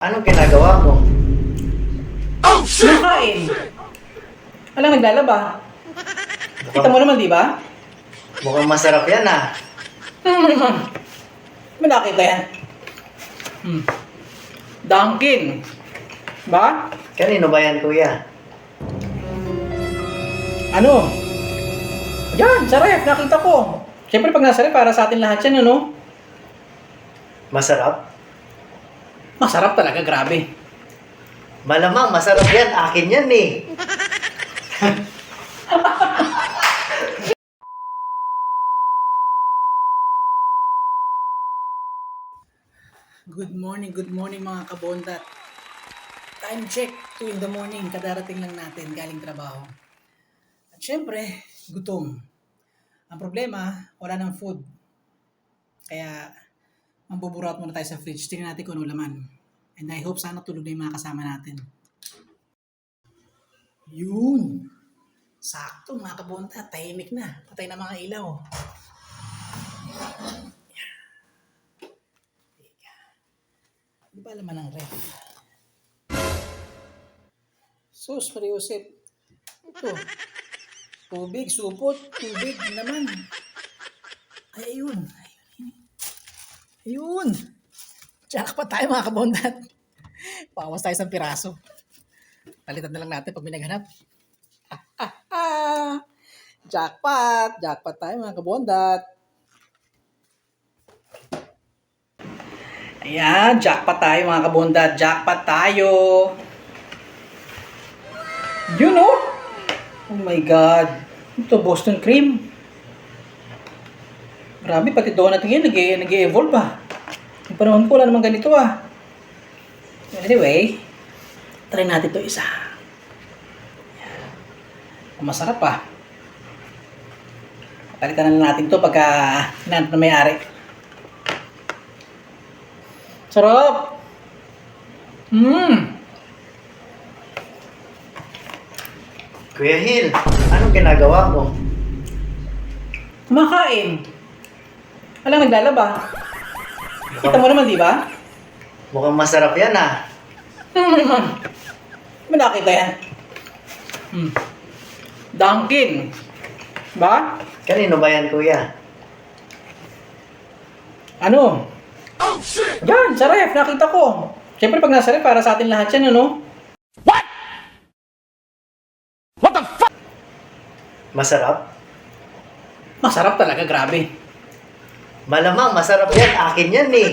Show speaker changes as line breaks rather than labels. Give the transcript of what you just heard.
Anong ginagawa mo?
Nakain. Alang naglalaba. Kita mo naman, di ba?
Mukhang masarap yan ah.
May nakita yan. Dunkin. Ba?
Kanino ba yan, kuya?
Ano? Yan, sa ref, nakita ko. Siyempre pag nasa ref, para sa atin lahat yan, ano?
Masarap?
Masarap talaga, grabe.
Malamang masarap yan. Akin yan eh.
Good morning mga kabondat. Time check, 2 in the morning, kadarating lang natin galing trabaho. At syempre, gutom. Ang problema, wala ng food. Kaya, mambuburat muna tayo sa fridge. Tingnan natin kung ano laman. And I hope sana tulog na yung mga kasama natin. Yun! Sakto mga kabondat, tahimik na. Patay na mga ilaw. Di ba laman ng ref? Sus, Mariusip. Ito. Tubig, supot, tubig naman. Ay, ayun. Ayun. Jackpot tayo mga kabondat. Pawas tayo sa piraso. Palitan na lang natin pag may naghanap. Jackpot! Jackpot tayo mga kabondat. Ayan, jackpot tayo mga kabondat. Jackpot tayo. You know? Oh my God. Ito, Boston cream. Grabe, pati donut ngayon, nag-e-evolve ba? Yung panahon ko, wala naman ganito ah. Anyway, try natin ito isa. Masarap ah. Palitan na lang natin ito pagka hinanap na may-ari. Sarap!
Kuya Hill, anong ginagawa mo?
Kumakain. Alang naglalaba. Kita mo naman, di ba?
Mukhang masarap yan ah.
May nakita yan. Dunkin. Ba?
Kanino ba yan, kuya?
Ano? Yan, sa ref, nakita ko. Siyempre pag nasa ref, para sa atin lahat yan, ano?
Masarap?
Masarap talaga, grabe.
Malamang masarap yan. Akin yan eh.